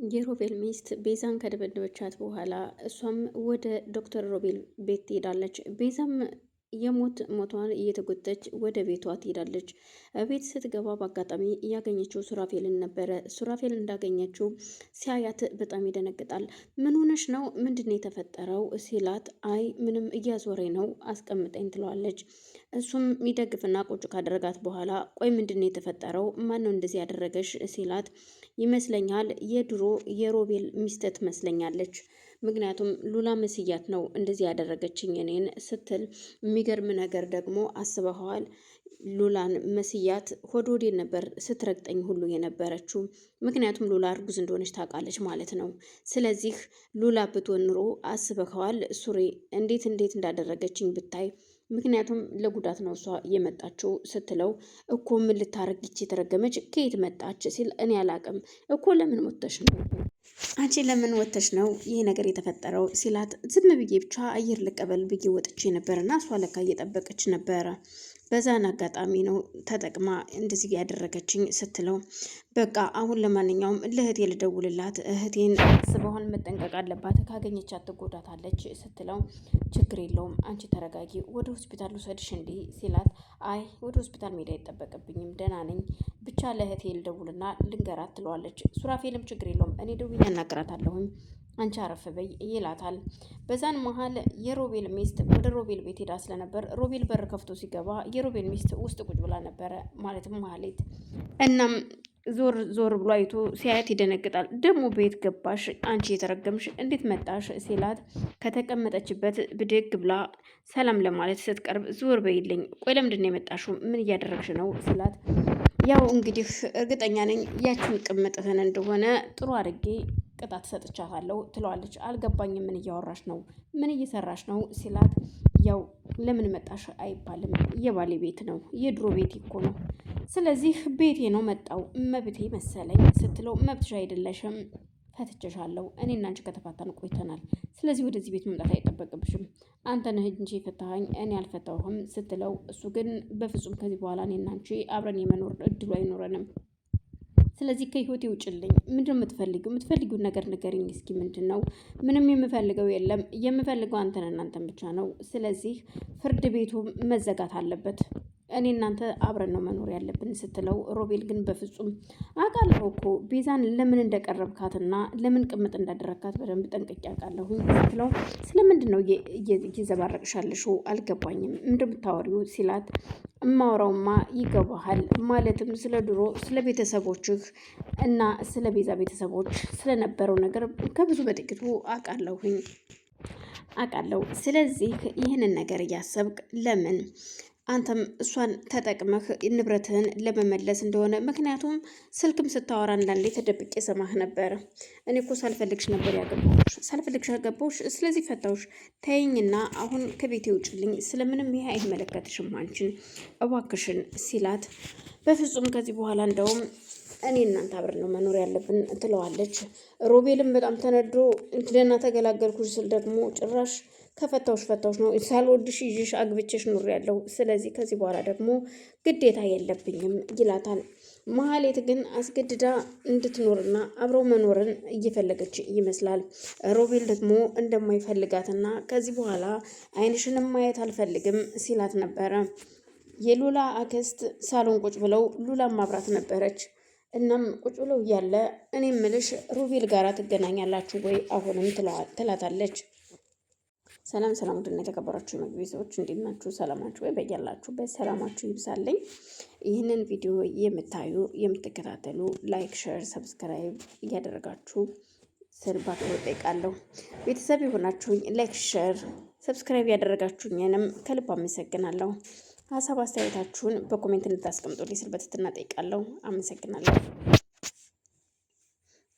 የሮቤል ሚስት ቤዛን ከደበደበቻት በኋላ እሷም ወደ ዶክተር ሮቤል ቤት ትሄዳለች። ቤዛም የሞት ሞቷን እየተጎተች ወደ ቤቷ ትሄዳለች። ቤት ስትገባ በአጋጣሚ እያገኘችው ሱራፌልን ነበረ። ሱራፌል እንዳገኘችው ሲያያት በጣም ይደነግጣል። ምን ሆነሽ ነው? ምንድን የተፈጠረው ሲላት፣ አይ ምንም እያዞረኝ ነው አስቀምጠኝ ትለዋለች። እሱም የሚደግፍና ቁጭ ካደረጋት በኋላ ቆይ ምንድን የተፈጠረው? ማን ነው እንደዚህ ያደረገሽ ሲላት፣ ይመስለኛል የድሮ የሮቤል ሚስት ትመስለኛለች። ምክንያቱም ሉላ መስያት ነው እንደዚህ ያደረገችኝ እኔን ስትል፣ የሚገርም ነገር ደግሞ አስበኸዋል? ሉላን መስያት ሆድ ወዴን ነበር ስትረግጠኝ ሁሉ የነበረችው። ምክንያቱም ሉላ እርጉዝ እንደሆነች ታውቃለች ማለት ነው። ስለዚህ ሉላ ብትሆን ኑሮ አስበኸዋል? ሱሬ እንዴት እንዳደረገችኝ ብታይ። ምክንያቱም ለጉዳት ነው እሷ የመጣችው ስትለው፣ እኮ ምን ልታረግ ይቺ የተረገመች ከየት መጣች ሲል፣ እኔ አላቅም እኮ ለምን ወተሽ ነው አንቺ ለምን ወተሽ ነው ይሄ ነገር የተፈጠረው ሲላት፣ ዝም ብዬ ብቻ አየር ልቀበል ብዬ ወጥቼ ነበርና እሷ ለካ እየጠበቀች ነበረ። በዛን አጋጣሚ ነው ተጠቅማ እንደዚህ ያደረገችኝ ስትለው፣ በቃ አሁን ለማንኛውም ለእህቴ ልደውልላት፣ እህቴን ስበሆን መጠንቀቅ አለባት፣ ካገኘቻት ትጎዳታለች ስትለው፣ ችግር የለውም አንቺ ተረጋጊ፣ ወደ ሆስፒታል ውሰድሽ እንዲህ ሲላት፣ አይ ወደ ሆስፒታል መሄድ አይጠበቅብኝም ደህና ነኝ፣ ብቻ ለእህቴ ልደውልና ልንገራት ትለዋለች። ሱራፌልም ችግር የለውም እኔ ደውዬ አናግራታለሁኝ አንቺ አረፍ በይ ይላታል። በዛን መሀል የሮቤል ሚስት ወደ ሮቤል ቤት ሄዳ ስለነበር ሮቤል በር ከፍቶ ሲገባ የሮቤል ሚስት ውስጥ ቁጭ ብላ ነበረ፣ ማለትም ማህሌት። እናም ዞር ዞር ብሎ አይቶ ሲያያት ይደነግጣል። ደግሞ ቤት ገባሽ አንቺ የተረገምሽ እንዴት መጣሽ ሲላት፣ ከተቀመጠችበት ብድግ ብላ ሰላም ለማለት ስትቀርብ፣ ዞር በይልኝ፣ ቆይ ለምንድን ነው የመጣሽው? ምን እያደረግሽ ነው ሲላት፣ ያው እንግዲህ እርግጠኛ ነኝ ያችን ቅምጥህን እንደሆነ ጥሩ አድርጌ ቅጣት ሰጥቻታለሁ ትለዋለች። አልገባኝም፣ ምን እያወራሽ ነው? ምን እየሰራሽ ነው ሲላት፣ ያው ለምን መጣሽ አይባልም፣ የባሌ ቤት ነው፣ የድሮ ቤት እኮ ነው። ስለዚህ ቤቴ ነው መጣው መብቴ መሰለኝ ስትለው፣ መብትሽ አይደለሽም፣ ፈትቼሻለሁ። እኔና አንቺ ከተፋታን ቆይተናል። ስለዚህ ወደዚህ ቤት መምጣት አይጠበቅብሽም። አንተ ነህ እንጂ ፈታኸኝ፣ እኔ አልፈታሁህም ስትለው፣ እሱ ግን በፍጹም ከዚህ በኋላ እኔና አንቺ አብረን የመኖር እድሉ አይኖረንም። ስለዚህ ከህይወቴ ውጭልኝ። ምንድን ነው የምትፈልጊውን ነገር ንገሪኝ እስኪ። ምንድን ነው? ምንም የምፈልገው የለም። የምፈልገው አንተን እናንተን ብቻ ነው። ስለዚህ ፍርድ ቤቱ መዘጋት አለበት። እኔ እናንተ አብረን ነው መኖር ያለብን ስትለው፣ ሮቤል ግን በፍጹም አውቃለሁ እኮ ቤዛን ለምን እንደቀረብካትና ለምን ቅምጥ እንዳደረግካት በደንብ ጠንቅቄ አውቃለሁ ስትለው፣ ስለምንድን ነው እየዘባረቅሻለሽው? አልገባኝም እንደምታወሪው ሲላት፣ እማወራውማ ይገባሃል፣ ማለትም ስለ ድሮ ስለ ቤተሰቦችህ እና ስለ ቤዛ ቤተሰቦች ስለነበረው ነገር ከብዙ በጥቂቱ አውቃለሁ። ስለዚህ ይህንን ነገር እያሰብክ ለምን አንተም እሷን ተጠቅመህ ንብረትህን ለመመለስ እንደሆነ፣ ምክንያቱም ስልክም ስታወራ አንዳንዴ ተደብቄ ሰማህ ነበር። እኔ እኮ ሳልፈልግሽ ነበር ያገባሁሽ፣ ስለዚህ ፈታሁሽ። ተይኝና አሁን ከቤቴ ውጭልኝ፣ ስለምንም ይሄ አይመለከትሽም አንቺን እባክሽን ሲላት፣ በፍጹም ከዚህ በኋላ እንደውም እኔ እናንተ አብረን ነው መኖር ያለብን ትለዋለች። ሮቤልም በጣም ተነዶ ደህና ተገላገልኩሽ ስል ደግሞ ጭራሽ ፈታውሽ ነው፣ ሳልወድሽ ይዤሽ አግብቼሽ ኑር ያለው፣ ስለዚህ ከዚህ በኋላ ደግሞ ግዴታ የለብኝም ይላታል። መሀሌት ግን አስገድዳ እንድትኖርና አብረው መኖርን እየፈለገች ይመስላል። ሮቤል ደግሞ እንደማይፈልጋትና ከዚህ በኋላ ዓይንሽንም ማየት አልፈልግም ሲላት ነበረ። የሉላ አክስት ሳሎን ቁጭ ብለው ሉላ ማብራት ነበረች። እናም ቁጭ ብለው እያለ እኔ ምልሽ ሮቤል ጋራ ትገናኛላችሁ ወይ አሁንም ትላታለች። ሰላም ውድና የተከበራችሁ የመግቢያ ሰዎች እንዴት ናችሁ? ሰላማችሁ ወይ በያላችሁበት ሰላማችሁ ይብዛልኝ። ይህንን ቪዲዮ የምትከታተሉ ላይክ፣ ሼር፣ ሰብስክራይብ እያደረጋችሁ ስልባት እጠይቃለሁ። ቤተሰብ የሆናችሁኝ ላይክ፣ ሼር፣ ሰብስክራይብ ያደረጋችሁኝንም ከልብ አመሰግናለሁ። ሀሳብ አስተያየታችሁን በኮሜንት እንድታስቀምጡልኝ ስል በትህትና እጠይቃለሁ። አመሰግናለሁ።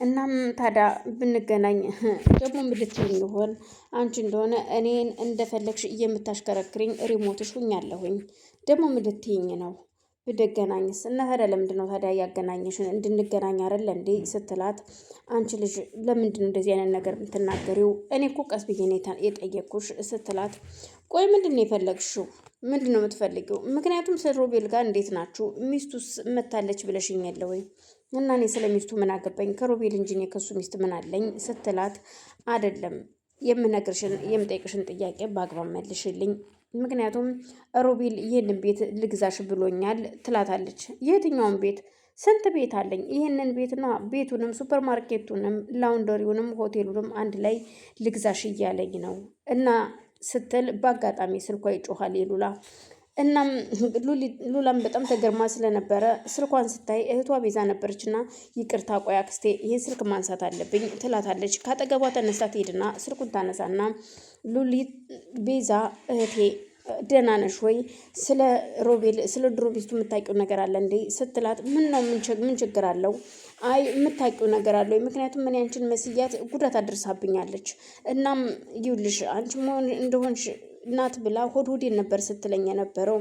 እናም ታዲያ ብንገናኝ ደግሞ ምልትኝ ይሆን? አንቺ እንደሆነ እኔን እንደፈለግሽ የምታሽከረክሪኝ ሪሞትሽ ሁኛለሁኝ። ደግሞ ምልትኝ ነው ብንገናኝስ? እና ታዲያ ለምንድን ነው ታዲያ ያገናኘሽን? እንድንገናኝ አይደለ እንዴ ስትላት፣ አንቺ ልጅ ለምንድን ነው እንደዚህ አይነት ነገር የምትናገሪው? እኔ እኮ ቀስ ብዬ ነው የጠየኩሽ ስትላት፣ ቆይ ምንድን ነው የፈለግሽው? ምንድን ነው የምትፈልጊው? ምክንያቱም ስለ ሮቤል ጋር እንዴት ናችሁ? ሚስቱስ መታለች ብለሽኝ የለ ወይ? እና እኔ ስለ ሚስቱ ምን አገባኝ ከሮቤል እንጂ እኔ ከሱ ሚስት ምን አለኝ ስትላት፣ አይደለም የምነግርሽን የምጠይቅሽን ጥያቄ በአግባብ መልሽልኝ፣ ምክንያቱም ሮቤል ይህንን ቤት ልግዛሽ ብሎኛል ትላታለች። የትኛውን ቤት? ስንት ቤት አለኝ። ይህንን ቤትና ቤቱንም ሱፐርማርኬቱንም ላውንደሪውንም ሆቴሉንም አንድ ላይ ልግዛሽ እያለኝ ነው እና ስትል በአጋጣሚ ስልኳ ይጮኋል የሉላ። እናም ሉላም በጣም ተገርማ ስለነበረ ስልኳን ስታይ እህቷ ቤዛ ነበረችና ይቅርታ ቆይ አክስቴ ይህን ስልክ ማንሳት አለብኝ ትላታለች። ካጠገቧ ተነስታ ትሄድና ስልኩን ታነሳና ሉሊት ቤዛ እህቴ ደህና ነሽ ወይ? ስለ ሮቤል ስለ ድሮ ሚስቱ የምታውቂው ነገር አለ እንዴ ስትላት፣ ምን ነው ምን ችግር አለው? አይ የምታውቂው ነገር አለው፣ ምክንያቱም ምን ያንቺን መስያት ጉዳት አድርሳብኛለች። እናም ይኸውልሽ አንቺ መሆን እንደሆንሽ እናት ብላ ሆዴን ነበር ስትለኝ የነበረው።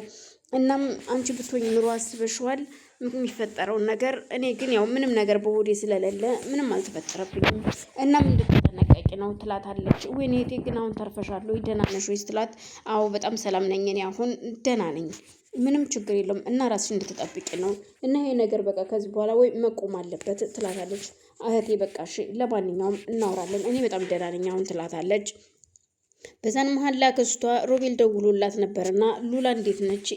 እናም አንቺ ብትሆኝ ኑሮ አስበሽዋል የሚፈጠረውን ነገር። እኔ ግን ያው ምንም ነገር በሆዴ ስለሌለ ምንም አልተፈጠረብኝም። እናም እንድትጠነቀቂ ነው ትላታለች። ወይኔ እህቴ ግን አሁን ተርፈሻል ወይ ደህና ነሽ ወይ ስትላት፣ አዎ በጣም ሰላም ነኝ እኔ አሁን ደህና ነኝ፣ ምንም ችግር የለውም እና ራስሽ እንድትጠብቂ ነው እና ይሄ ነገር በቃ ከዚህ በኋላ ወይ መቆም አለበት ትላታለች። እህቴ በቃ እሺ ለማንኛውም እናወራለን እኔ በጣም ደህና ነኝ አሁን ትላታለች። በዛን መሀል ላክስቷ ሮቤል ደውሎላት ነበርና ሉላ እንዴት ነች